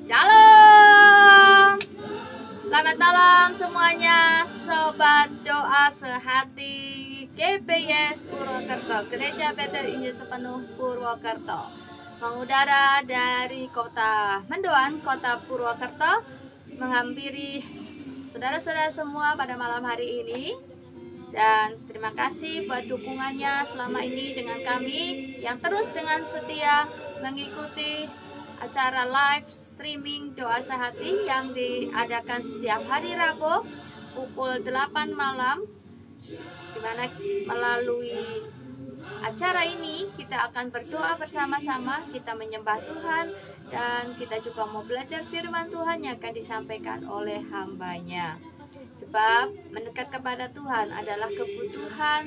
Shalom. Selamat malam semuanya, sobat doa sehati GPIS Purwokerto, Gereja Betel Injil Sepenuh Purwokerto, mengudara dari kota Mendoan, kota Purwokerto, menghampiri saudara-saudara semua pada malam hari ini. Dan terima kasih buat dukungannya selama ini dengan kami yang terus dengan setia mengikuti acara live streaming doa sehati yang diadakan setiap hari Rabu pukul 8 malam, dimana melalui acara ini kita akan berdoa bersama-sama, kita menyembah Tuhan, dan kita juga mau belajar firman Tuhan yang akan disampaikan oleh hambanya. Sebab mendekat kepada Tuhan adalah kebutuhan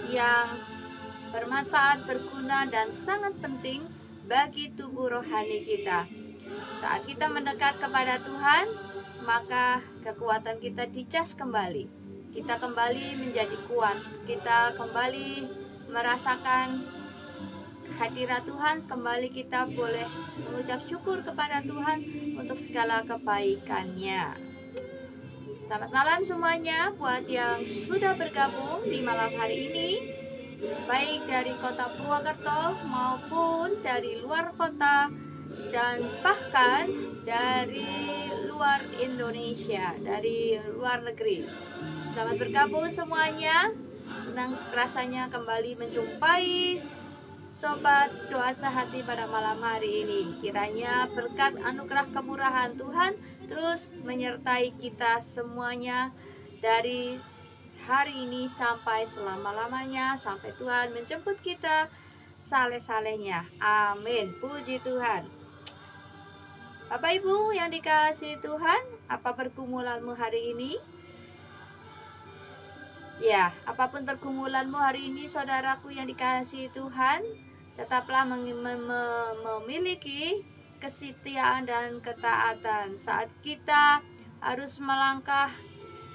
yang bermanfaat, berguna, dan sangat penting bagi tubuh rohani kita. Saat kita mendekat kepada Tuhan, maka kekuatan kita dicas kembali. Kita kembali menjadi kuat. Kita kembali merasakan hadirat Tuhan. Kembali kita boleh mengucap syukur kepada Tuhan untuk segala kebaikannya. Selamat malam semuanya buat yang sudah bergabung di malam hari ini, baik dari kota Purwokerto maupun dari luar kota dan bahkan dari luar Indonesia, dari luar negeri. Selamat bergabung semuanya. Senang rasanya kembali menjumpai sobat doa sehati pada malam hari ini. Kiranya berkat anugerah kemurahan Tuhan terus menyertai kita semuanya dari hari ini sampai selama-lamanya, sampai Tuhan menjemput kita saleh-salehnya. Amin. Puji Tuhan. Bapak Ibu yang dikasihi Tuhan, apa pergumulanmu hari ini? Ya, apapun pergumulanmu hari ini, saudaraku yang dikasihi Tuhan, tetaplah memiliki kesetiaan dan ketaatan. Saat kita harus melangkah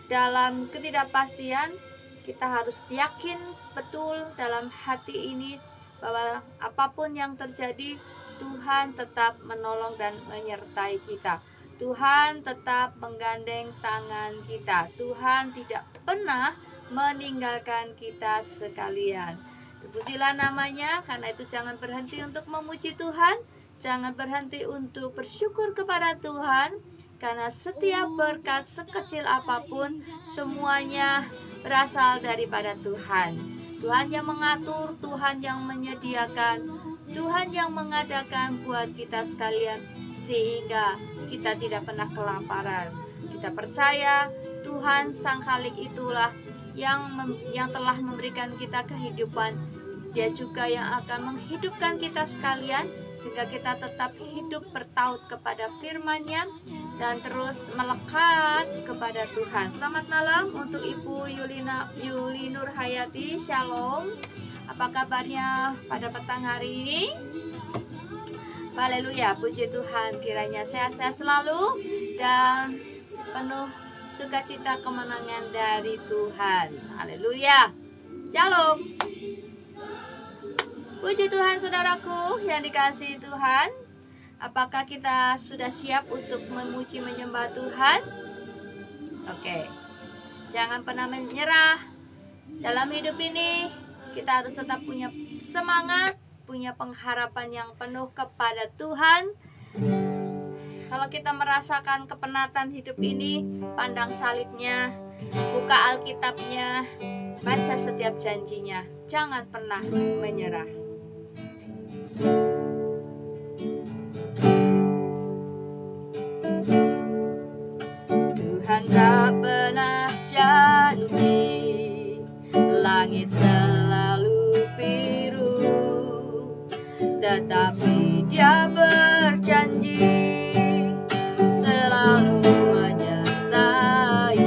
dalam ketidakpastian, kita harus yakin betul dalam hati ini bahwa apapun yang terjadi, Tuhan tetap menolong dan menyertai kita. Tuhan tetap menggandeng tangan kita. Tuhan tidak pernah meninggalkan kita sekalian. Terpujilah namanya. Karena itu jangan berhenti untuk memuji Tuhan. Jangan berhenti untuk bersyukur kepada Tuhan, karena setiap berkat sekecil apapun semuanya berasal daripada Tuhan. Tuhan yang mengatur, Tuhan yang menyediakan, Tuhan yang mengadakan buat kita sekalian, sehingga kita tidak pernah kelaparan. Kita percaya Tuhan Sang Khalik itulah yang telah memberikan kita kehidupan. Dia juga yang akan menghidupkan kita sekalian, sehingga kita tetap hidup bertaut kepada firman-Nya dan terus melekat kepada Tuhan. Selamat malam untuk Ibu Yuli Nur Hayati. Shalom. Apa kabarnya pada petang hari ini? Haleluya, puji Tuhan. Kiranya sehat-sehat selalu dan penuh sukacita kemenangan dari Tuhan. Haleluya. Shalom. Puji Tuhan saudaraku yang dikasihi Tuhan. Apakah kita sudah siap untuk memuji menyembah Tuhan? Oke. Jangan pernah menyerah. Dalam hidup ini kita harus tetap punya semangat, punya pengharapan yang penuh kepada Tuhan. Kalau kita merasakan kepenatan hidup ini, pandang salibnya, buka Alkitabnya, baca setiap janjinya. Jangan pernah menyerah. Tuhan tak pernah janji langit selalu biru, tetapi Dia berjanji selalu menyertai.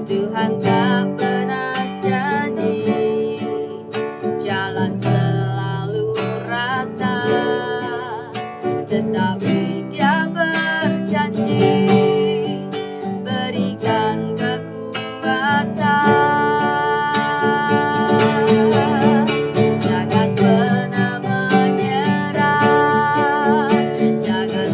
Tuhan tak pernah janji jalan selalu rata, tetapi Dia berjanji berikan kekuatan. Jangan pernah menyerah, jangan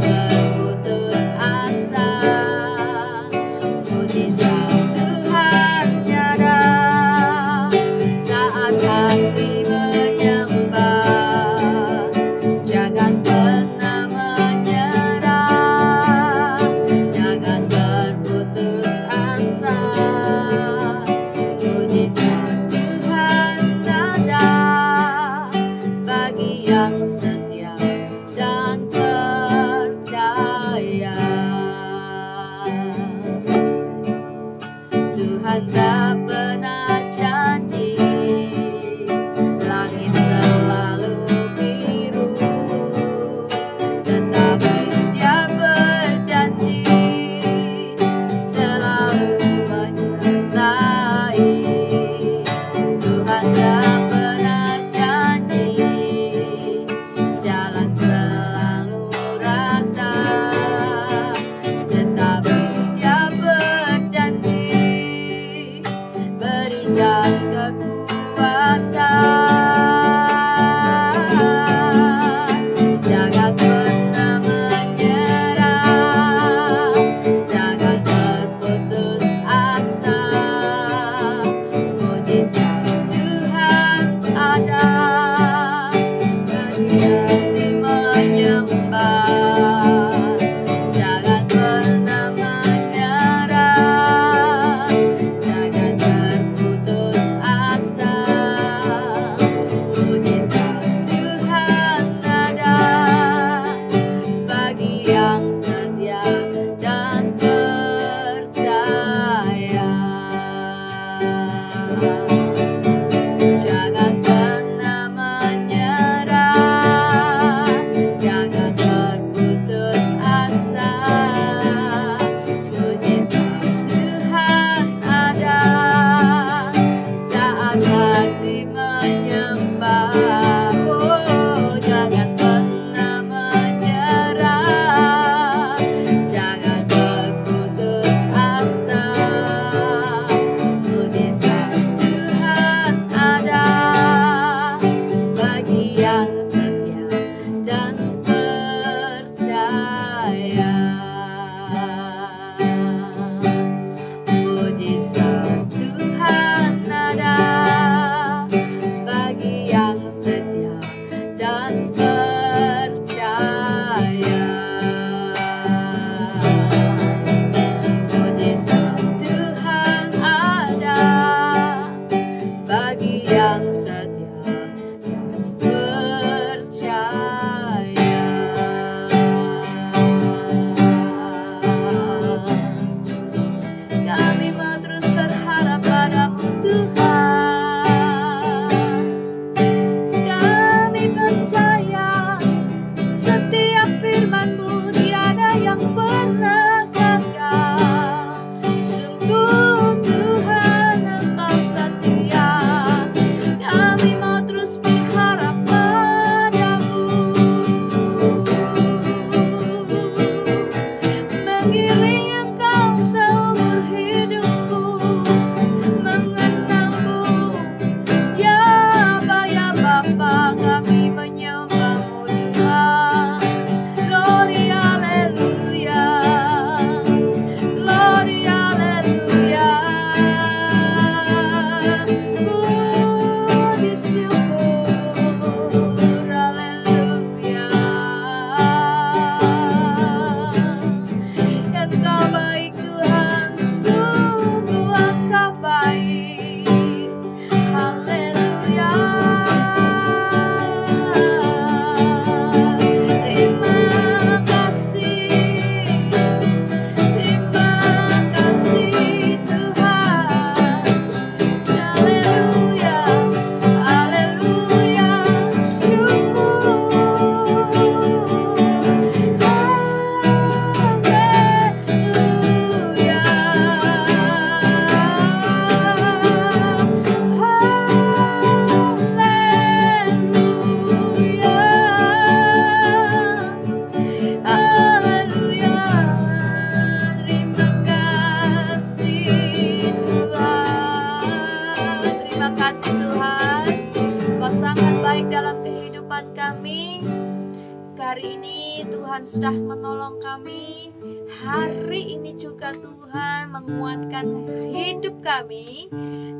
kami, Tuhan sudah menolong kami. Hari ini juga Tuhan menguatkan hidup kami.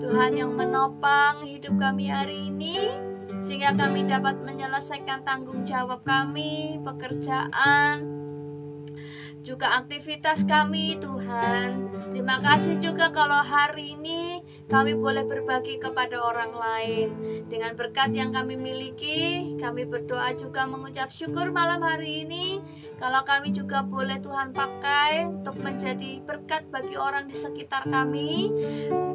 Tuhan yang menopang hidup kami hari ini, sehingga kami dapat menyelesaikan tanggung jawab kami, pekerjaan, juga aktivitas kami. Tuhan, terima kasih juga kalau hari ini kami boleh berbagi kepada orang lain. Dengan berkat yang kami miliki, kami berdoa juga mengucap syukur malam hari ini kalau kami juga boleh Tuhan pakai untuk menjadi berkat bagi orang di sekitar kami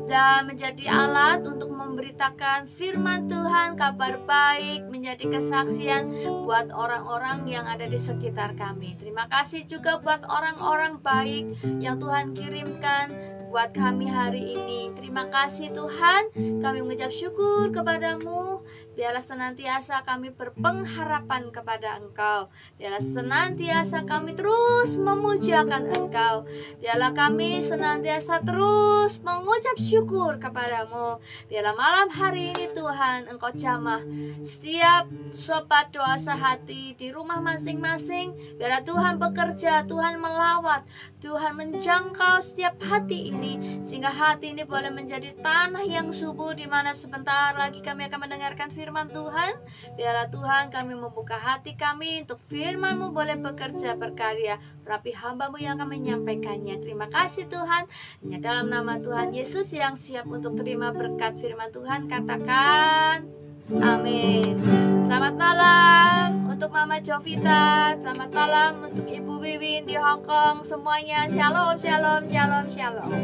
dan menjadi alat untuk memberitakan firman Tuhan, kabar baik, menjadi kesaksian buat orang-orang yang ada di sekitar kami. Terima kasih juga buat orang-orang baik yang Tuhan kirimkan buat kami hari ini. Terima kasih Tuhan, kami mengucap syukur kepadamu. Biarlah senantiasa kami berpengharapan kepada Engkau. Biarlah senantiasa kami terus memuliakan Engkau. Biarlah kami senantiasa terus mengucap syukur kepadamu. Biarlah malam hari ini Tuhan, Engkau jamah setiap sobat doa sehati di rumah masing-masing. Biarlah Tuhan bekerja, Tuhan melawat, Tuhan menjangkau setiap hati ini, sehingga hati ini boleh menjadi tanah yang subur, di mana sebentar lagi kami akan mendengarkan firman Tuhan. Biarlah Tuhan kami membuka hati kami untuk firman-Mu boleh bekerja berkarya berapi hamba-Mu yang akan menyampaikannya. Terima kasih Tuhan. Hanya dalam nama Tuhan Yesus yang siap untuk terima berkat firman Tuhan, katakan amin. Selamat malam untuk Mama Jovita. Selamat malam untuk Ibu Wiwin di Hong Kong. Semuanya shalom, shalom, shalom, shalom.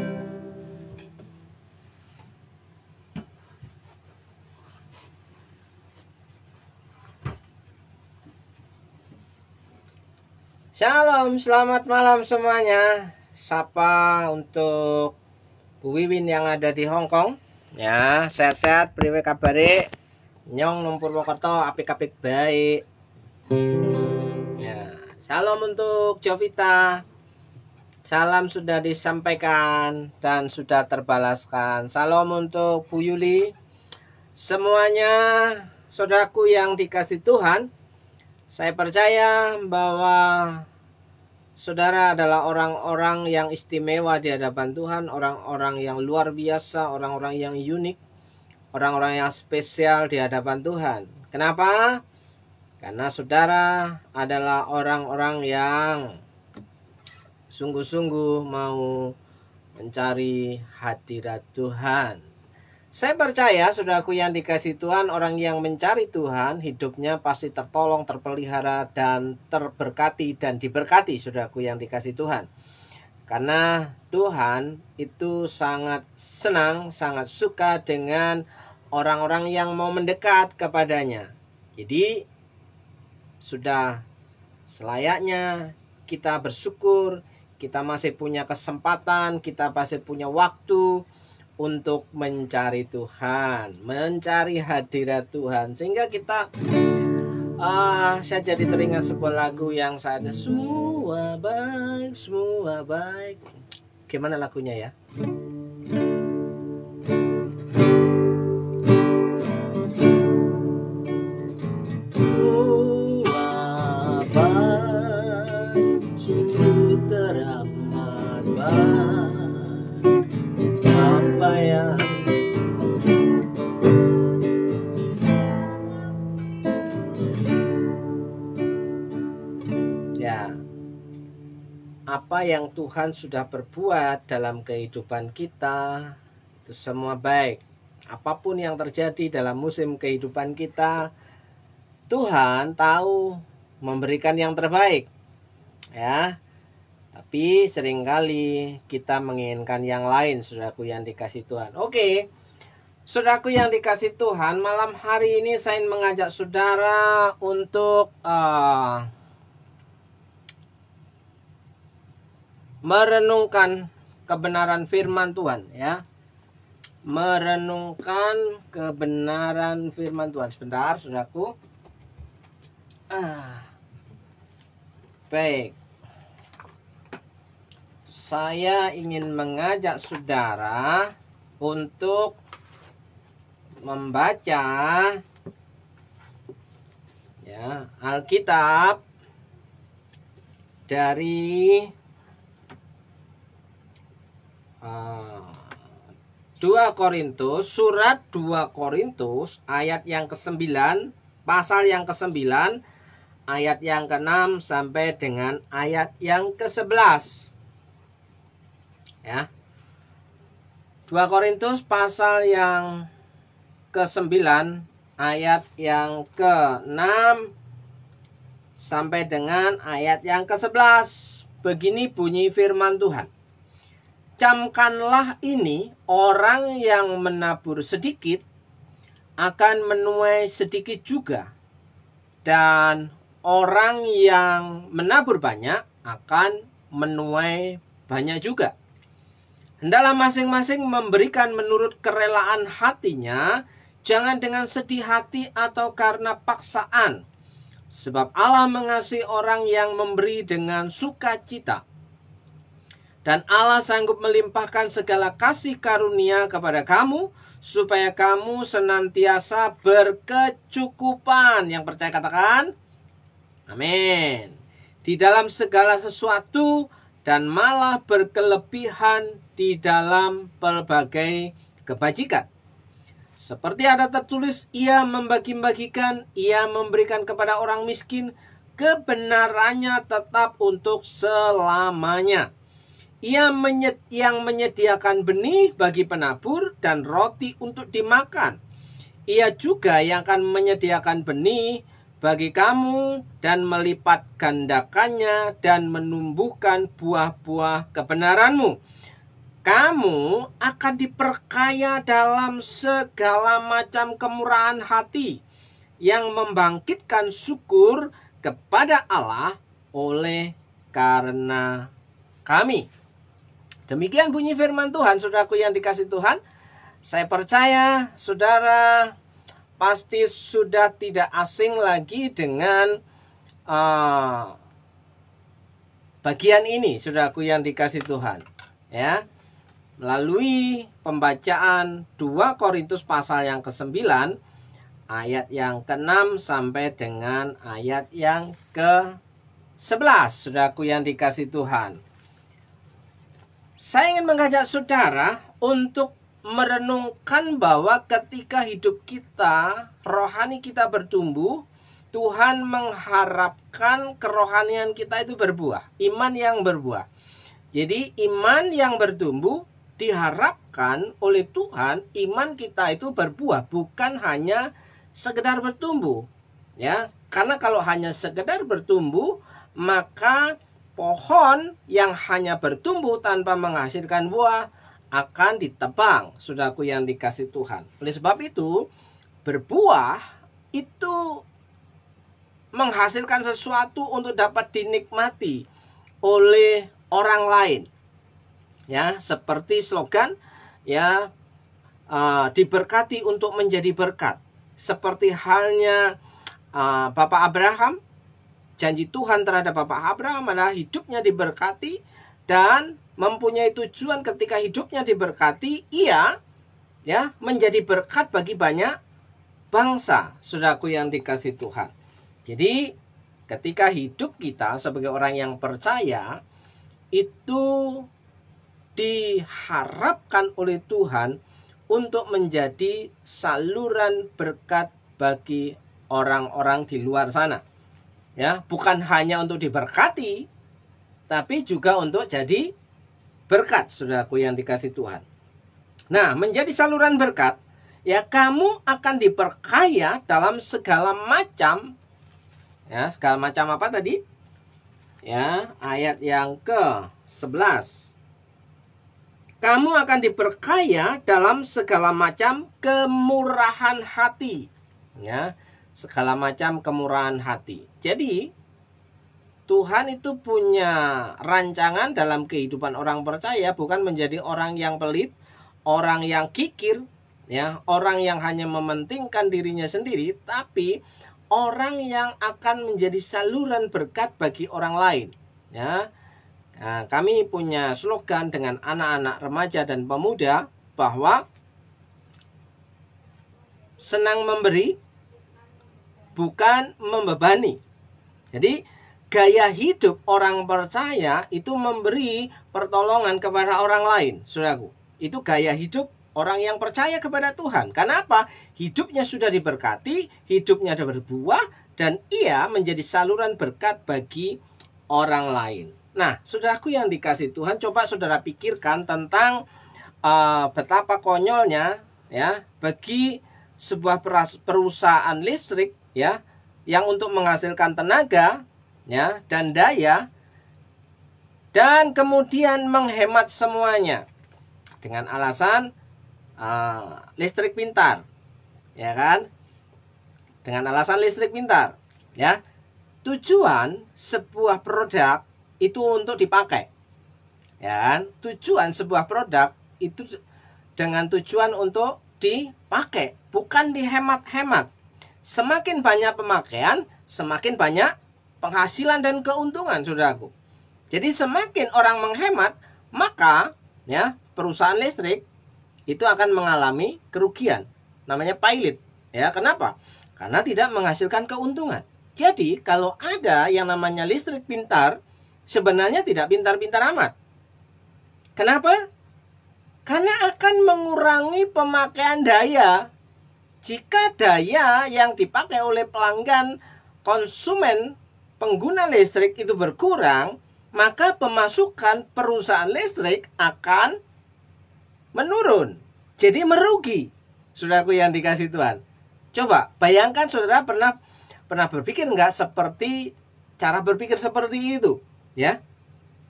Shalom, selamat malam semuanya. Sapa untuk Bu Wiwin yang ada di Hong Kong. Ya, sehat-sehat, priwe kabare. Nyong nang Purwokerto apik-apik baik. Ya, salam untuk Jovita. Salam sudah disampaikan dan sudah terbalaskan. Salam untuk Bu Yuli. Semuanya saudaraku yang dikasih Tuhan. Saya percaya bahwa saudara adalah orang-orang yang istimewa di hadapan Tuhan, orang-orang yang luar biasa, orang-orang yang unik, orang-orang yang spesial di hadapan Tuhan. Kenapa? Karena saudara adalah orang-orang yang sungguh-sungguh mau mencari hadirat Tuhan. Saya percaya saudaraku yang dikasih Tuhan, orang yang mencari Tuhan, hidupnya pasti tertolong, terpelihara, dan terberkati dan diberkati saudaraku yang dikasih Tuhan. Karena Tuhan itu sangat senang, sangat suka dengan orang-orang yang mau mendekat kepadanya. Jadi sudah selayaknya kita bersyukur, kita masih punya kesempatan, kita masih punya waktu untuk mencari Tuhan, mencari hadirat Tuhan, sehingga kita saya jadi teringat sebuah lagu yang saya semua baik, semua baik. Gimana lagunya ya? Semua baik, sungguh teramat baik. Apa yang apa yang Tuhan sudah berbuat dalam kehidupan kita itu semua baik. Apapun yang terjadi dalam musim kehidupan kita, Tuhan tahu memberikan yang terbaik. Ya. Tapi seringkali kita menginginkan yang lain, saudaraku yang dikasih Tuhan. Oke, saudaraku yang dikasih Tuhan, malam hari ini saya ingin mengajak saudara untuk merenungkan kebenaran firman Tuhan, ya. Merenungkan kebenaran firman Tuhan. Sebentar, saudaraku. Baik. Saya ingin mengajak saudara untuk membaca ya Alkitab dari 2 Korintus, surat 2 Korintus ayat yang ke-9, pasal yang ke-9, ayat yang ke-6 sampai dengan ayat yang ke-11. Ya. 2 Korintus pasal yang ke-9 ayat yang ke-6 sampai dengan ayat yang ke-11. Begini bunyi firman Tuhan. Camkanlah ini, orang yang menabur sedikit akan menuai sedikit juga, dan orang yang menabur banyak akan menuai banyak juga. Hendaklah masing-masing memberikan menurut kerelaan hatinya, jangan dengan sedih hati atau karena paksaan. Sebab Allah mengasihi orang yang memberi dengan sukacita. Dan Allah sanggup melimpahkan segala kasih karunia kepada kamu, supaya kamu senantiasa berkecukupan. Yang percaya katakan, amin. Di dalam segala sesuatu, dan malah berkelebihan di dalam berbagai kebajikan. Seperti ada tertulis, ia membagi-bagikan, ia memberikan kepada orang miskin, kebenarannya tetap untuk selamanya. Ia yang menyediakan benih bagi penabur dan roti untuk dimakan. Ia juga yang akan menyediakan benih bagi kamu dan melipat gandakannya dan menumbuhkan buah-buah kebenaranmu. Kamu akan diperkaya dalam segala macam kemurahan hati yang membangkitkan syukur kepada Allah oleh karena kami. Demikian bunyi firman Tuhan, saudaraku yang dikasihi Tuhan. Saya percaya saudara pasti sudah tidak asing lagi dengan bagian ini, saudaraku yang dikasihi Tuhan. Ya, melalui pembacaan 2 Korintus pasal yang ke-9, ayat yang ke-6 sampai dengan ayat yang ke-11, saudaraku yang dikasihi Tuhan. Saya ingin mengajak saudara untuk merenungkan bahwa ketika hidup kita, rohani kita bertumbuh, Tuhan mengharapkan kerohanian kita itu berbuah, iman yang berbuah. Jadi iman yang bertumbuh diharapkan oleh Tuhan, iman kita itu berbuah, bukan hanya sekedar bertumbuh. Ya, karena kalau hanya sekedar bertumbuh, maka pohon yang hanya bertumbuh tanpa menghasilkan buah akan ditebang, saudaraku yang dikasihi Tuhan. Oleh sebab itu, berbuah itu menghasilkan sesuatu untuk dapat dinikmati oleh orang lain. Ya, seperti slogan, ya, diberkati untuk menjadi berkat. Seperti halnya Bapak Abraham, janji Tuhan terhadap Bapak Abraham adalah hidupnya diberkati dan mempunyai tujuan ketika hidupnya diberkati, ia ya menjadi berkat bagi banyak bangsa, saudaraku yang dikasihi Tuhan. Jadi ketika hidup kita sebagai orang yang percaya itu diharapkan oleh Tuhan untuk menjadi saluran berkat bagi orang-orang di luar sana. Ya, bukan hanya untuk diberkati, tapi juga untuk jadi berkat, saudaraku yang dikasihi Tuhan. Nah, menjadi saluran berkat, ya kamu akan diperkaya dalam segala macam. Ya, segala macam apa tadi? Ya, ayat yang ke-11. Kamu akan diperkaya dalam segala macam kemurahan hati. Ya, segala macam kemurahan hati. Jadi Tuhan itu punya rancangan dalam kehidupan orang percaya, bukan menjadi orang yang pelit, orang yang kikir, ya, orang yang hanya mementingkan dirinya sendiri, tapi orang yang akan menjadi saluran berkat bagi orang lain. Ya, nah, kami punya slogan dengan anak-anak remaja dan pemuda bahwa senang memberi, bukan membebani. Jadi gaya hidup orang percaya itu memberi pertolongan kepada orang lain, saudaraku. Itu gaya hidup orang yang percaya kepada Tuhan. Karena apa? Hidupnya sudah diberkati, hidupnya sudah berbuah, dan ia menjadi saluran berkat bagi orang lain. Nah, saudaraku yang dikasihi Tuhan, coba saudara pikirkan tentang betapa konyolnya ya bagi sebuah perusahaan listrik ya yang untuk menghasilkan tenaga ya dan daya dan kemudian menghemat semuanya dengan alasan listrik pintar, ya kan? Dengan alasan listrik pintar, ya. Tujuan sebuah produk itu untuk dipakai, ya kan? Tujuan sebuah produk itu dengan tujuan untuk dipakai, bukan dihemat-hemat. Semakin banyak pemakaian, semakin banyak penghasilan dan keuntungan, saudaraku. Jadi semakin orang menghemat, maka ya perusahaan listrik itu akan mengalami kerugian, namanya pailit. Ya, kenapa? Karena tidak menghasilkan keuntungan. Jadi, kalau ada yang namanya listrik pintar, sebenarnya tidak pintar-pintar amat. Kenapa? Karena akan mengurangi pemakaian daya. Jika daya yang dipakai oleh pelanggan konsumen pengguna listrik itu berkurang, maka pemasukan perusahaan listrik akan menurun, jadi merugi. Saudaraku yang dikasihi Tuhan, coba bayangkan saudara pernah berpikir nggak seperti cara berpikir seperti itu, ya?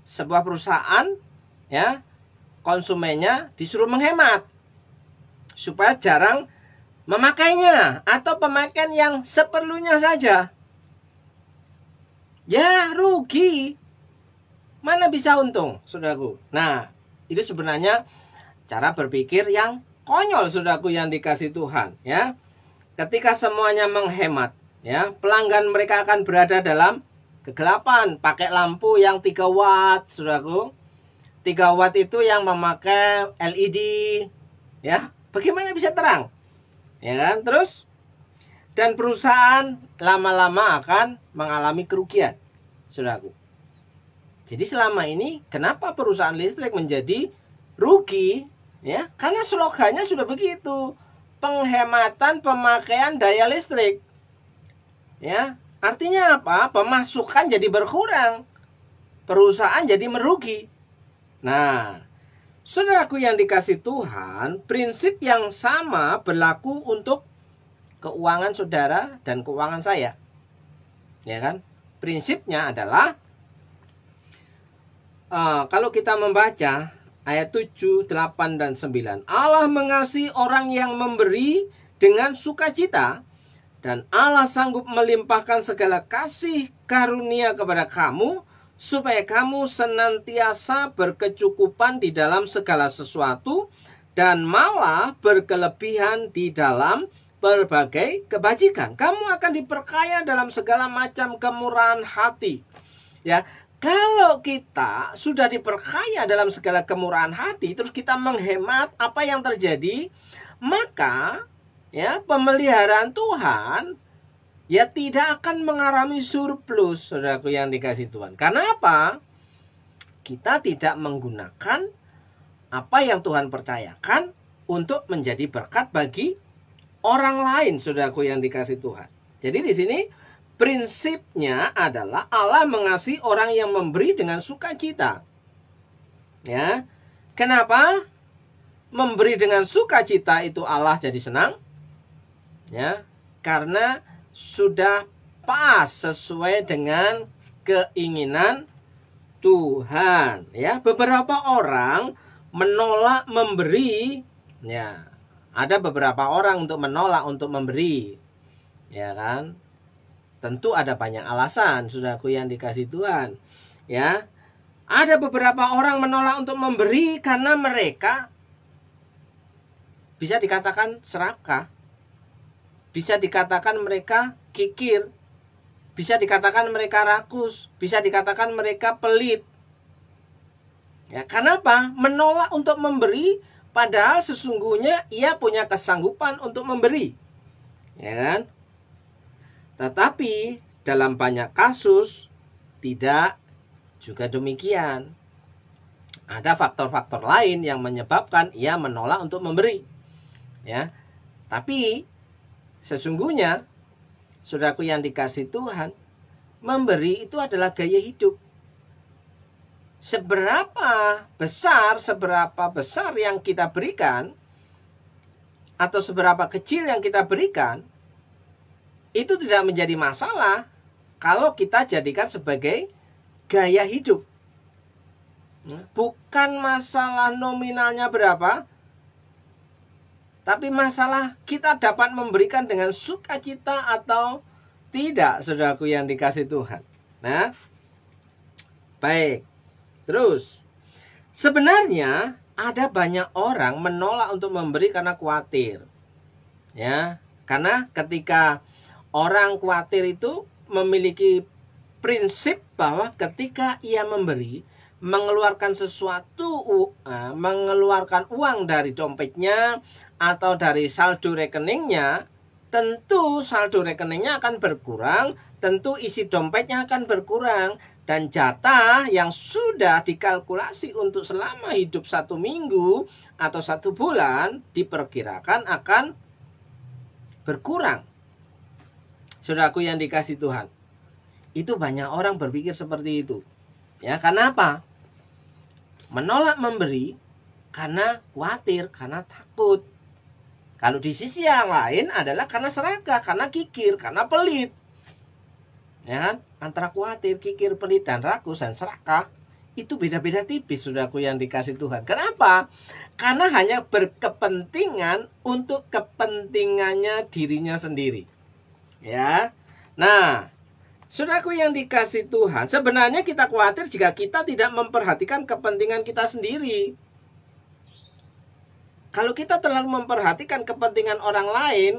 Sebuah perusahaan, ya, konsumennya disuruh menghemat supaya jarang memakainya atau pemakaian yang seperlunya saja. Ya rugi, mana bisa untung, saudaraku. Nah, itu sebenarnya cara berpikir yang konyol, saudaraku yang dikasihi Tuhan, ya. Ketika semuanya menghemat, ya, pelanggan mereka akan berada dalam kegelapan, pakai lampu yang 3 watt, saudaraku. 3 watt itu yang memakai LED, ya. Bagaimana bisa terang? Ya kan? Terus dan perusahaan lama-lama akan mengalami kerugian, saudaraku. Jadi selama ini kenapa perusahaan listrik menjadi rugi? Ya, karena slogannya sudah begitu, penghematan pemakaian daya listrik. Ya, artinya apa? Pemasukan jadi berkurang, perusahaan jadi merugi. Nah, saudaraku yang dikasihi Tuhan, prinsip yang sama berlaku untuk keuangan saudara dan keuangan saya. Ya kan? Prinsipnya adalah kalau kita membaca ayat 7, 8, dan 9. Allah mengasihi orang yang memberi dengan sukacita, dan Allah sanggup melimpahkan segala kasih karunia kepada kamu, supaya kamu senantiasa berkecukupan di dalam segala sesuatu, dan malah berkelebihan di dalam berbagai kebajikan. Kamu akan diperkaya dalam segala macam kemurahan hati. Ya, kalau kita sudah diperkaya dalam segala kemurahan hati, terus kita menghemat, apa yang terjadi? Maka ya pemeliharaan Tuhan ya tidak akan mengalami surplus, saudaraku yang dikasihi Tuhan. Karena apa? Kita tidak menggunakan apa yang Tuhan percayakan untuk menjadi berkat bagi orang lain, saudaraku yang dikasihi Tuhan. Jadi di sini prinsipnya adalah Allah mengasihi orang yang memberi dengan sukacita. Ya. Kenapa? Memberi dengan sukacita itu Allah jadi senang. Ya. Karena sudah pas sesuai dengan keinginan Tuhan. Ya, beberapa orang menolak memberi. Ya. Ada beberapa orang untuk menolak untuk memberi. Ya kan? Tentu ada banyak alasan, saudaraku yang dikasihi Tuhan. Ya, ada beberapa orang menolak untuk memberi karena mereka bisa dikatakan serakah, bisa dikatakan mereka kikir, bisa dikatakan mereka rakus, bisa dikatakan mereka pelit. Ya, kenapa? Menolak untuk memberi, padahal sesungguhnya ia punya kesanggupan untuk memberi. Ya kan? Tetapi dalam banyak kasus tidak juga demikian. Ada faktor-faktor lain yang menyebabkan ia menolak untuk memberi. Ya. Tapi sesungguhnya, saudaraku yang dikasihi Tuhan, memberi itu adalah gaya hidup. Seberapa besar yang kita berikan, atau seberapa kecil yang kita berikan, itu tidak menjadi masalah kalau kita jadikan sebagai gaya hidup. Bukan masalah nominalnya berapa, tapi masalah kita dapat memberikan dengan sukacita atau tidak, saudaraku yang dikasihi Tuhan. Nah, baik. Terus, sebenarnya ada banyak orang menolak untuk memberi karena khawatir. Ya, karena ketika orang khawatir itu memiliki prinsip bahwa ketika ia memberi, mengeluarkan sesuatu, mengeluarkan uang dari dompetnya atau dari saldo rekeningnya, tentu saldo rekeningnya akan berkurang, tentu isi dompetnya akan berkurang, dan jatah yang sudah dikalkulasi untuk selama hidup 1 minggu atau 1 bulan diperkirakan akan berkurang. Saudaraku yang dikasihi Tuhan, itu banyak orang berpikir seperti itu. Ya, karena apa? Menolak memberi karena khawatir, karena takut. Kalau di sisi yang lain adalah karena serakah, karena kikir, karena pelit. Ya, antara khawatir, kikir, pelit, dan rakus dan serakah itu beda-beda tipis, saudaraku yang dikasihi Tuhan. Kenapa? Karena hanya berkepentingan untuk kepentingannya dirinya sendiri. Ya. Nah, saudaraku yang dikasihi Tuhan, sebenarnya kita khawatir jika kita tidak memperhatikan kepentingan kita sendiri. Kalau kita terlalu memperhatikan kepentingan orang lain,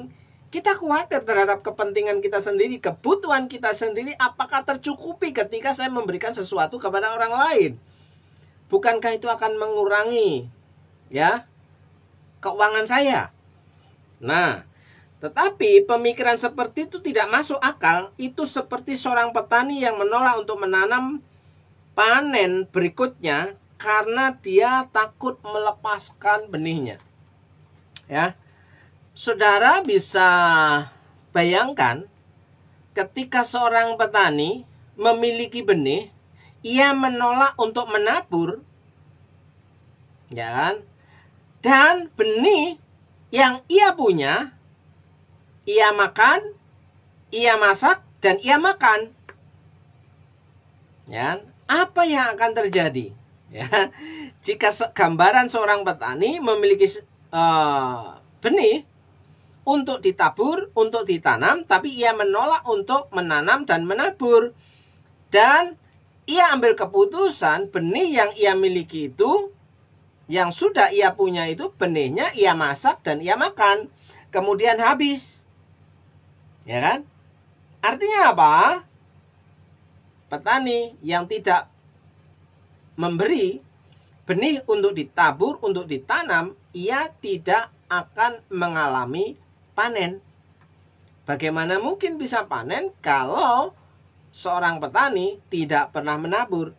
kita khawatir terhadap kepentingan kita sendiri, kebutuhan kita sendiri, apakah tercukupi ketika saya memberikan sesuatu kepada orang lain? Bukankah itu akan mengurangi ya keuangan saya? Nah, tetapi pemikiran seperti itu tidak masuk akal. Itu seperti seorang petani yang menolak untuk menanam panen berikutnya karena dia takut melepaskan benihnya. Ya. Saudara bisa bayangkan ketika seorang petani memiliki benih, ia menolak untuk menabur, ya kan? Dan benih yang ia punya, ia makan, ia masak, dan ia makan. Ya, apa yang akan terjadi? Ya, jika gambaran seorang petani memiliki benih untuk ditabur, untuk ditanam, tapi ia menolak untuk menanam dan menabur. Dan ia ambil keputusan benih yang ia miliki itu, yang sudah ia punya itu, benihnya ia masak dan ia makan. Kemudian habis. Ya kan? Artinya apa? Petani yang tidak memberi benih untuk ditabur, untuk ditanam, ia tidak akan mengalami panen. Bagaimana mungkin bisa panen kalau seorang petani tidak pernah menabur?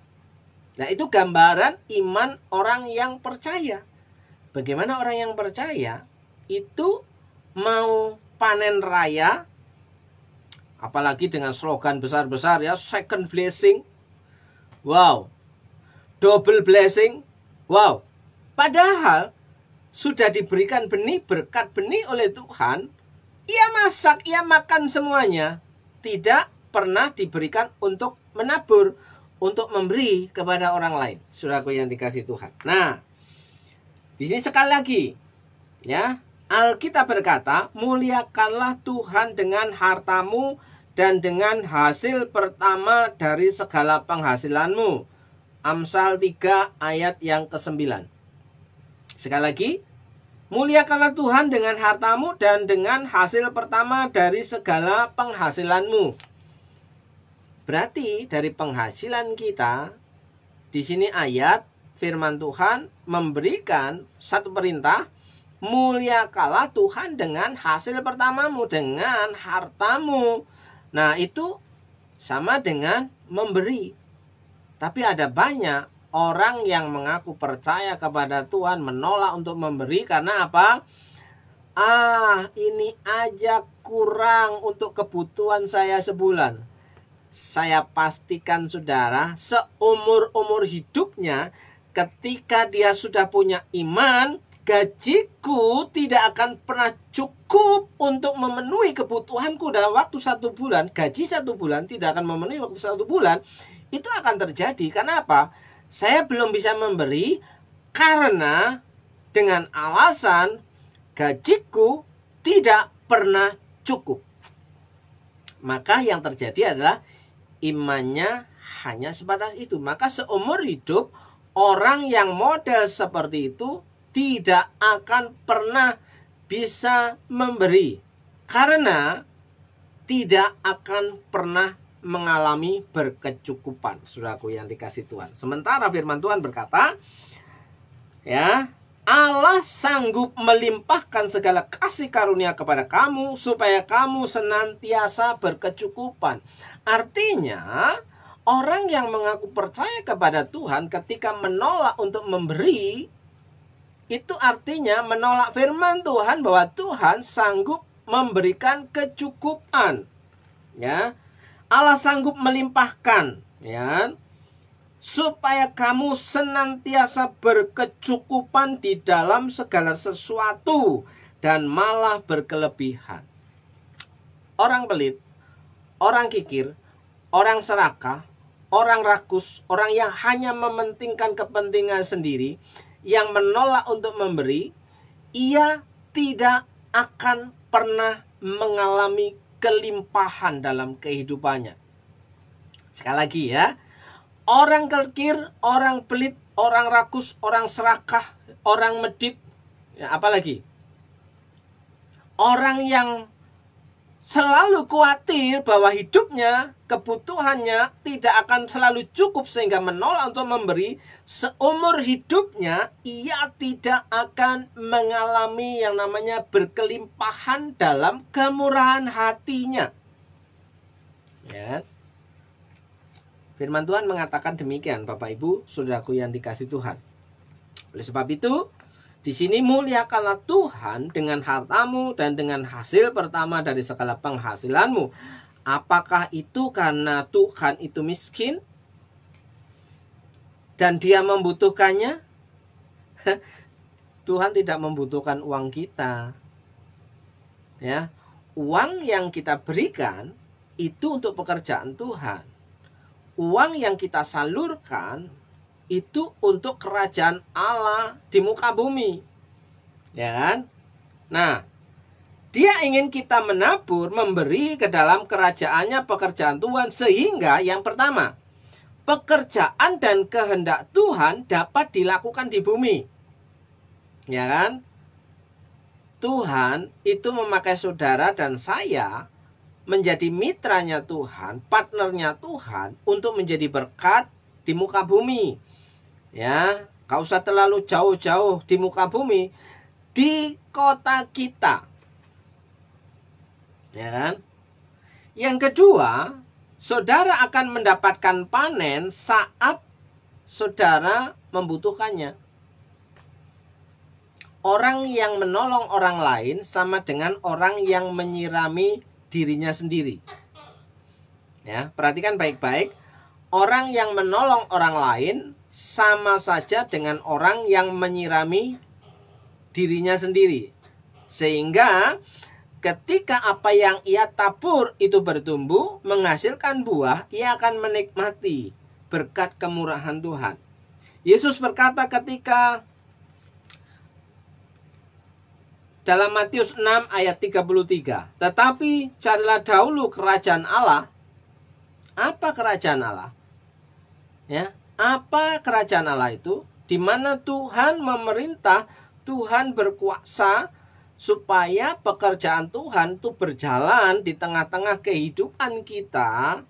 Nah, itu gambaran iman orang yang percaya. Bagaimana orang yang percaya itu mau panen raya, apalagi dengan slogan besar-besar ya, second blessing. Wow. Double blessing. Wow. Padahal sudah diberikan benih, berkat benih oleh Tuhan, ia masak, ia makan semuanya. Tidak pernah diberikan untuk menabur, untuk memberi kepada orang lain. Saudaraku yang dikasihi Tuhan. Nah, di sini sekali lagi, ya, Alkitab berkata, muliakanlah Tuhan dengan hartamu dan dengan hasil pertama dari segala penghasilanmu. Amsal 3 ayat yang ke-9. Sekali lagi, muliakanlah Tuhan dengan hartamu dan dengan hasil pertama dari segala penghasilanmu. Berarti dari penghasilan kita, di sini ayat firman Tuhan memberikan satu perintah, muliakanlah Tuhan dengan hasil pertamamu, dengan hartamu. Nah, itu sama dengan memberi. Tapi ada banyak orang yang mengaku percaya kepada Tuhan menolak untuk memberi karena apa? Ini aja kurang untuk kebutuhan saya sebulan. Saya pastikan saudara, seumur-umur hidupnya ketika dia sudah punya iman, gajiku tidak akan pernah cukup untuk memenuhi kebutuhanku dalam waktu 1 bulan. Gaji 1 bulan tidak akan memenuhi waktu 1 bulan. Itu akan terjadi. Karena apa? Saya belum bisa memberi karena dengan alasan gajiku tidak pernah cukup. Maka yang terjadi adalah imannya hanya sebatas itu. Maka seumur hidup orang yang model seperti itu tidak akan pernah bisa memberi karena tidak akan pernah mengalami berkecukupan, saudaraku yang dikasih Tuhan. Sementara firman Tuhan berkata, ya, Allah sanggup melimpahkan segala kasih karunia kepada kamu supaya kamu senantiasa berkecukupan. Artinya, orang yang mengaku percaya kepada Tuhan ketika menolak untuk memberi, itu artinya menolak firman Tuhan bahwa Tuhan sanggup memberikan kecukupan. Ya, Allah sanggup melimpahkan, ya, supaya kamu senantiasa berkecukupan di dalam segala sesuatu dan malah berkelebihan. Orang pelit, orang kikir, orang serakah, orang rakus, orang yang hanya mementingkan kepentingan sendiri, yang menolak untuk memberi, ia tidak akan pernah mengalami kelimpahan dalam kehidupannya. Sekali lagi ya, orang kikir, orang pelit, orang rakus, orang serakah, orang medit, ya, apalagi orang yang selalu khawatir bahwa hidupnya, kebutuhannya tidak akan selalu cukup sehingga menolak untuk memberi, seumur hidupnya ia tidak akan mengalami yang namanya berkelimpahan dalam kemurahan hatinya. Ya. Firman Tuhan mengatakan demikian, Bapak Ibu, saudaraku yang dikasih Tuhan. Oleh sebab itu, di sini muliakanlah Tuhan dengan hartamu dan dengan hasil pertama dari segala penghasilanmu. Apakah itu karena Tuhan itu miskin dan dia membutuhkannya? Tuhan tidak membutuhkan uang kita. Ya, uang yang kita berikan itu untuk pekerjaan Tuhan. Uang yang kita salurkan itu untuk kerajaan Allah di muka bumi. Ya kan? Nah, dia ingin kita menabur, memberi ke dalam kerajaannya, pekerjaan Tuhan. Sehingga yang pertama, pekerjaan dan kehendak Tuhan dapat dilakukan di bumi. Ya kan? Tuhan itu memakai saudara dan saya menjadi mitranya Tuhan, partnernya Tuhan untuk menjadi berkat di muka bumi. Ya, gak usah terlalu jauh-jauh di muka bumi, di kota kita. Ya kan? Yang kedua, saudara akan mendapatkan panen saat saudara membutuhkannya. Orang yang menolong orang lain sama dengan orang yang menyirami dirinya sendiri. Ya, perhatikan baik-baik. Orang yang menolong orang lain sama saja dengan orang yang menyirami dirinya sendiri. Sehingga ketika apa yang ia tabur itu bertumbuh, menghasilkan buah, ia akan menikmati berkat kemurahan Tuhan. Yesus berkata ketika dalam Matius 6 ayat 33, tetapi carilah dahulu kerajaan Allah. Apa kerajaan Allah? Ya, apa kerajaan Allah itu? Di mana Tuhan memerintah, Tuhan berkuasa supaya pekerjaan Tuhan itu berjalan di tengah-tengah kehidupan kita.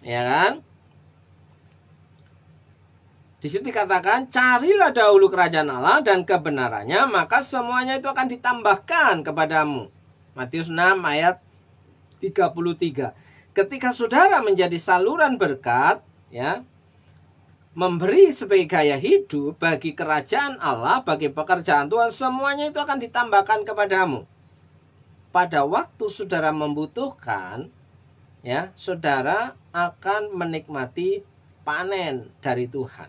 Ya kan? Di situ dikatakan, carilah dahulu kerajaan Allah dan kebenarannya, maka semuanya itu akan ditambahkan kepadamu. Matius 6 ayat 33. ketika saudara menjadi saluran berkat, ya, memberi sebagai gaya hidup bagi kerajaan Allah, bagi pekerjaan Tuhan, semuanya itu akan ditambahkan kepadamu. Pada waktu saudara membutuhkan, ya, saudara akan menikmati panen dari Tuhan.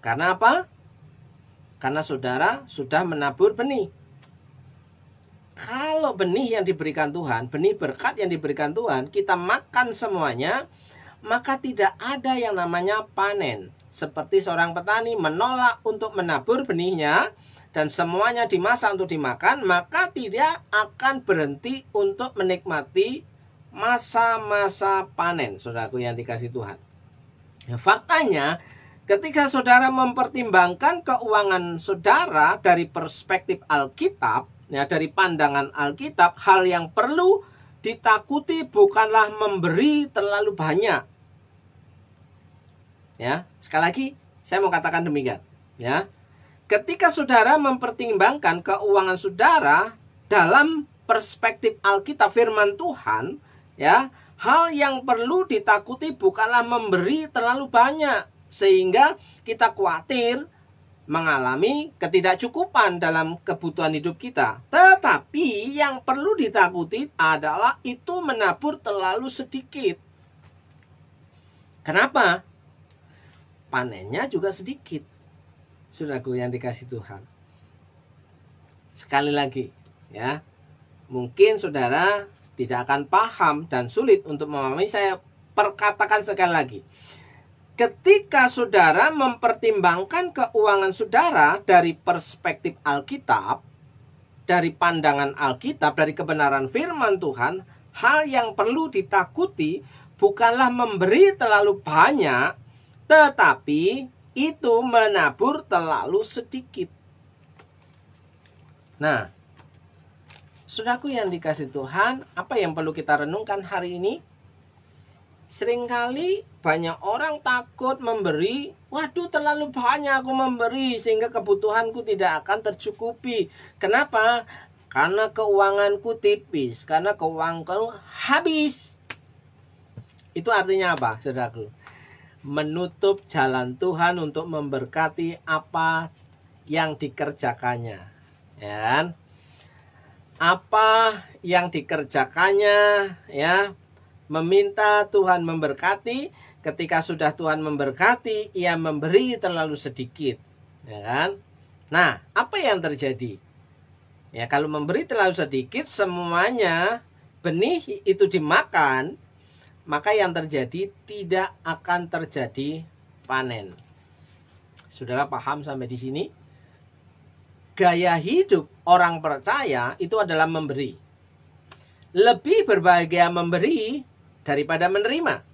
Karena apa? Karena saudara sudah menabur benih. Kalau benih yang diberikan Tuhan, benih berkat yang diberikan Tuhan, kita makan semuanya, maka tidak ada yang namanya panen. Seperti seorang petani menolak untuk menabur benihnya dan semuanya dimasak untuk dimakan, maka tidak akan berhenti untuk menikmati masa-masa panen, saudaraku yang dikasihi Tuhan. Ya, faktanya, ketika saudara mempertimbangkan keuangan saudara dari perspektif Alkitab, ya, dari pandangan Alkitab, hal yang perlu ditakuti bukanlah memberi terlalu banyak. Ya, sekali lagi saya mau katakan demikian, ya. Ketika saudara mempertimbangkan keuangan saudara dalam perspektif Alkitab firman Tuhan, ya, hal yang perlu ditakuti bukanlah memberi terlalu banyak sehingga kita khawatir mengalami ketidakcukupan dalam kebutuhan hidup kita. Tetapi yang perlu ditakuti adalah itu menabur terlalu sedikit. Kenapa? Panennya juga sedikit. Saudaraku yang dikasihi Tuhan. Sekali lagi, ya. Mungkin saudara tidak akan paham dan sulit untuk memahami. Saya perkatakan sekali lagi. Ketika saudara mempertimbangkan keuangan saudara dari perspektif Alkitab, dari pandangan Alkitab, dari kebenaran firman Tuhan, hal yang perlu ditakuti bukanlah memberi terlalu banyak, tetapi itu menabur terlalu sedikit. Nah, saudaraku yang dikasihi Tuhan, apa yang perlu kita renungkan hari ini? Seringkali banyak orang takut memberi. Waduh, terlalu banyak aku memberi sehingga kebutuhanku tidak akan tercukupi. Kenapa? Karena keuanganku tipis, karena keuanganku habis. Itu artinya apa, saudaraku? Menutup jalan Tuhan untuk memberkati apa yang dikerjakannya, ya kan? Apa yang dikerjakannya, ya, meminta Tuhan memberkati. Ketika sudah Tuhan memberkati, ia memberi terlalu sedikit, ya kan? Nah, apa yang terjadi? Ya, kalau memberi terlalu sedikit, semuanya benih itu dimakan, maka yang terjadi tidak akan terjadi panen. Saudara paham sampai di sini? Gaya hidup orang percaya itu adalah memberi. Lebih berbahagia memberi daripada menerima.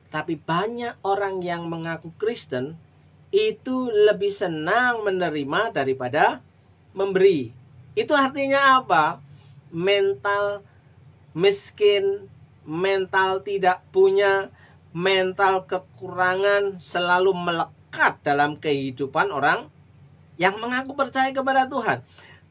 Tapi banyak orang yang mengaku Kristen itu lebih senang menerima daripada memberi. Itu artinya apa? Mental miskin, mental tidak punya, mental kekurangan selalu melekat dalam kehidupan orang yang mengaku percaya kepada Tuhan.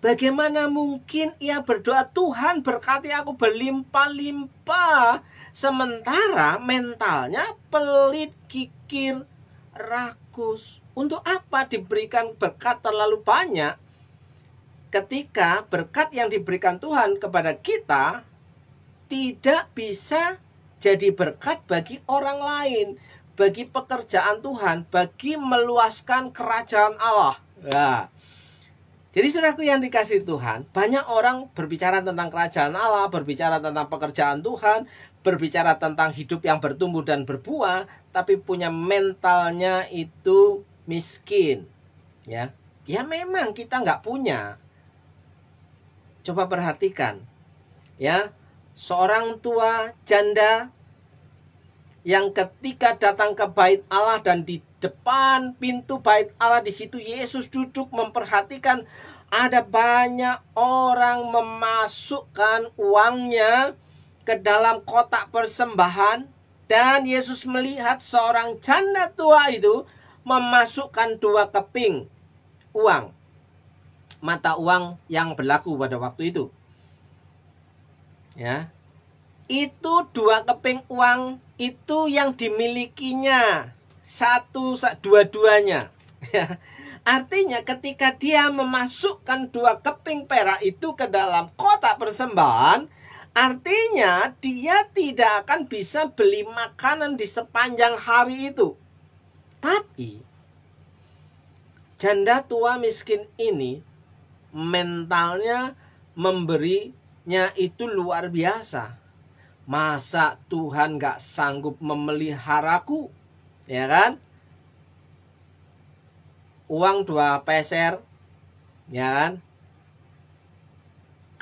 Bagaimana mungkin ia berdoa, Tuhan berkati aku berlimpah-limpah, sementara mentalnya pelit, kikir, rakus. Untuk apa diberikan berkat terlalu banyak ketika berkat yang diberikan Tuhan kepada kita tidak bisa jadi berkat bagi orang lain, bagi pekerjaan Tuhan, bagi meluaskan kerajaan Allah. Nah, jadi saudaraku yang dikasihi Tuhan, banyak orang berbicara tentang kerajaan Allah, berbicara tentang pekerjaan Tuhan, berbicara tentang hidup yang bertumbuh dan berbuah, tapi punya mentalnya itu miskin. Ya memang kita nggak punya. Coba perhatikan, ya. Seorang tua janda yang ketika datang ke bait Allah dan di depan pintu bait Allah, di situ Yesus duduk memperhatikan ada banyak orang memasukkan uangnya ke dalam kotak persembahan, dan Yesus melihat seorang janda tua itu memasukkan 2 keping uang, mata uang yang berlaku pada waktu itu. Ya, itu 2 keping uang itu yang dimilikinya dua-duanya. Artinya ketika dia memasukkan 2 keping perak itu ke dalam kotak persembahan, artinya dia tidak akan bisa beli makanan di sepanjang hari itu. Tapi janda tua miskin ini mentalnya memberinya itu luar biasa. Masa Tuhan gak sanggup memeliharaku? Ya kan? Uang 2 peser. Ya kan?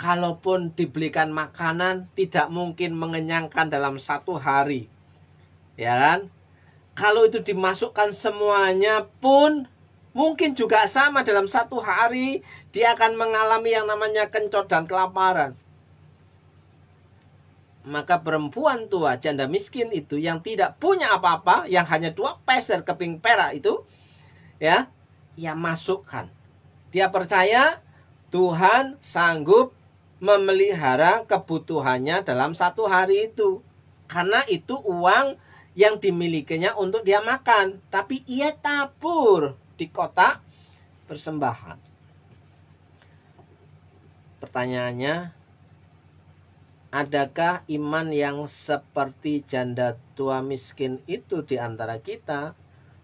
Kalaupun dibelikan makanan, tidak mungkin mengenyangkan dalam 1 hari. Ya kan? Kalau itu dimasukkan semuanya pun mungkin juga sama, dalam 1 hari dia akan mengalami yang namanya kencot dan kelaparan. Maka perempuan tua janda miskin itu yang tidak punya apa-apa, yang hanya 2 peser keping perak itu, ya, ia masukkan. Dia percaya Tuhan sanggup memelihara kebutuhannya dalam 1 hari itu. Karena itu uang yang dimilikinya untuk dia makan. Tapi ia tabur di kotak persembahan. Pertanyaannya, adakah iman yang seperti janda tua miskin itu di antara kita,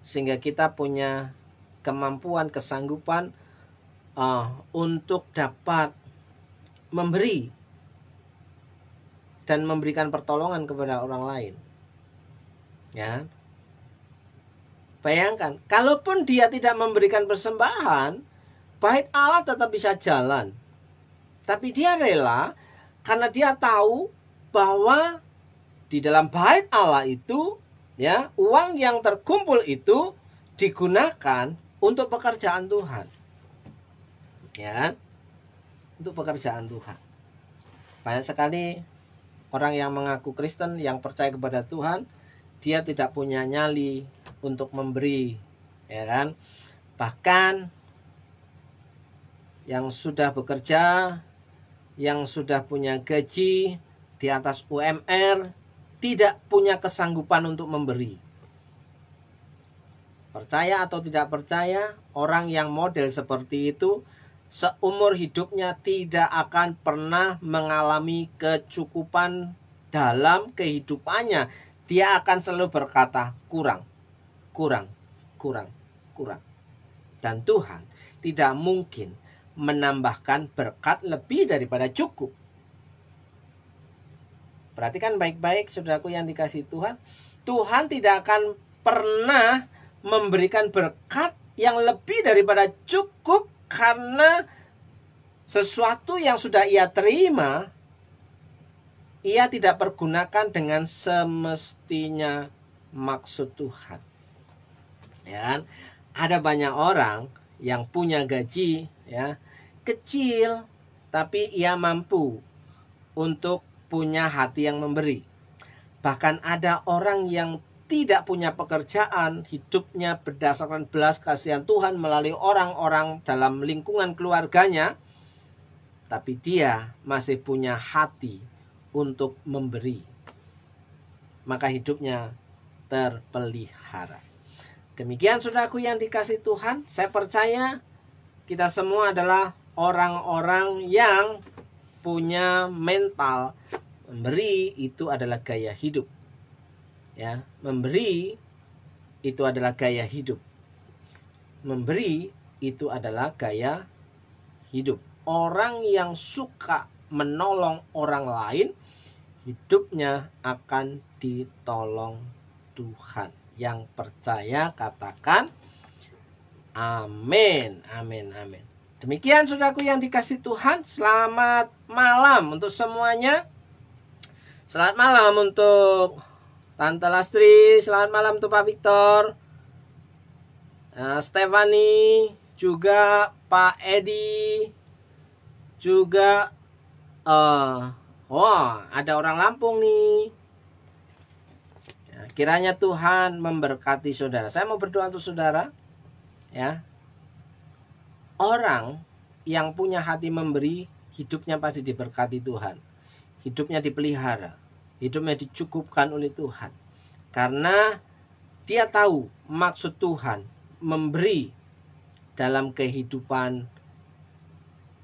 sehingga kita punya kemampuan, kesanggupan untuk dapat memberi dan memberikan pertolongan kepada orang lain? Ya, bayangkan, kalaupun dia tidak memberikan persembahan, bait Allah tetap bisa jalan. Tapi dia rela karena dia tahu bahwa di dalam bait Allah itu, ya, uang yang terkumpul itu digunakan untuk pekerjaan Tuhan. Ya, untuk pekerjaan Tuhan. Banyak sekali orang yang mengaku Kristen, yang percaya kepada Tuhan, dia tidak punya nyali untuk memberi, ya kan? Bahkan yang sudah bekerja, yang sudah punya gaji di atas UMR, tidak punya kesanggupan untuk memberi. Percaya atau tidak percaya, orang yang model seperti itu seumur hidupnya tidak akan pernah mengalami kecukupan dalam kehidupannya. Dia akan selalu berkata, kurang, kurang, kurang, kurang. Dan Tuhan tidak mungkin menambahkan berkat lebih daripada cukup. Perhatikan baik-baik, saudaraku yang dikasihi Tuhan. Tuhan tidak akan pernah memberikan berkat yang lebih daripada cukup, karena sesuatu yang sudah ia terima, ia tidak pergunakan dengan semestinya maksud Tuhan. Ya, ada banyak orang yang punya gaji, ya, kecil, tapi ia mampu untuk punya hati yang memberi. Bahkan ada orang yang tidak punya pekerjaan, hidupnya berdasarkan belas kasihan Tuhan melalui orang-orang dalam lingkungan keluarganya, tapi dia masih punya hati untuk memberi. Maka hidupnya terpelihara. Demikian saudaraku yang dikasihi Tuhan, saya percaya kita semua adalah orang-orang yang punya mental memberi. Itu adalah gaya hidup. Ya, memberi itu adalah gaya hidup. Memberi itu adalah gaya hidup. Orang yang suka menolong orang lain, hidupnya akan ditolong Tuhan. Yang percaya katakan amin, amin, amin. Demikian saudaraku yang dikasihi Tuhan, selamat malam untuk semuanya. Selamat malam untuk Tante Lastri, selamat malam untuk Pak Victor, Stefani, juga Pak Edi, juga ada orang Lampung nih. Ya, kiranya Tuhan memberkati saudara. Saya mau berdoa untuk saudara. Ya, orang yang punya hati memberi, hidupnya pasti diberkati Tuhan. Hidupnya dipelihara. hidupnya dicukupkan oleh Tuhan. Karena dia tahu maksud Tuhan memberi dalam kehidupan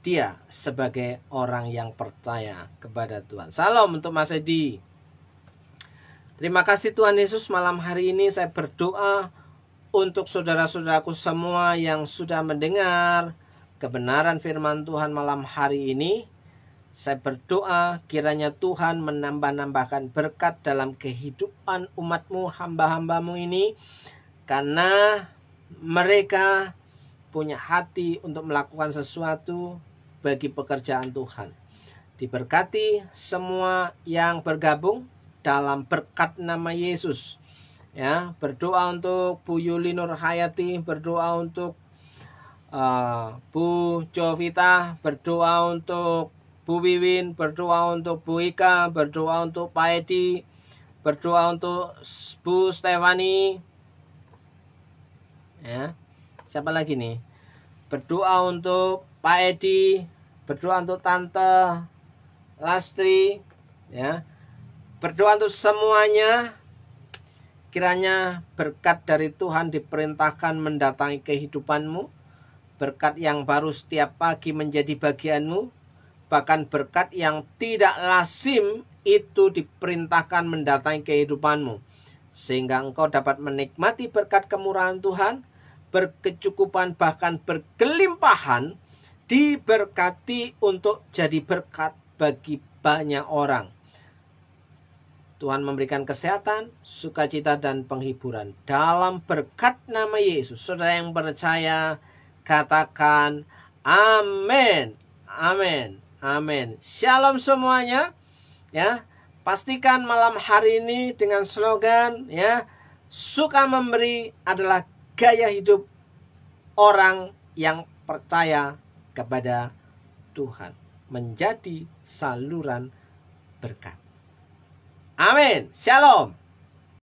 dia sebagai orang yang percaya kepada Tuhan. Salam untuk Mas Edi. Terima kasih Tuhan Yesus, malam hari ini saya berdoa untuk saudara-saudaraku semua yang sudah mendengar kebenaran firman Tuhan malam hari ini. Saya berdoa kiranya Tuhan menambah-nambahkan berkat dalam kehidupan umat-Mu, hamba-hamba-Mu ini. Karena mereka punya hati untuk melakukan sesuatu bagi pekerjaan Tuhan. Diberkati semua yang bergabung dalam berkat nama Yesus. Ya, berdoa untuk Bu Yuli Nur Hayati, berdoa untuk Bu Jovita, berdoa untuk Bu Wiwin, berdoa untuk Bu Ika, berdoa untuk Pak Edi, berdoa untuk Bu Stefani. Ya, siapa lagi nih? Berdoa untuk Pak Edi, berdoa untuk Tante Lastri, ya. Berdoa untuk semuanya. Kiranya berkat dari Tuhan diperintahkan mendatangi kehidupanmu. Berkat yang baru setiap pagi menjadi bagianmu. Bahkan berkat yang tidak lazim itu diperintahkan mendatangi kehidupanmu. Sehingga engkau dapat menikmati berkat kemurahan Tuhan, berkecukupan bahkan berkelimpahan, diberkati untuk jadi berkat bagi banyak orang. Tuhan memberikan kesehatan, sukacita dan penghiburan dalam berkat nama Yesus. Saudara yang percaya katakan amin. Amin. Amin. Shalom semuanya. Ya, pastikan malam hari ini dengan slogan ya, suka memberi adalah gaya hidup orang yang percaya kepada Tuhan, menjadi saluran berkat. Amin. Shalom.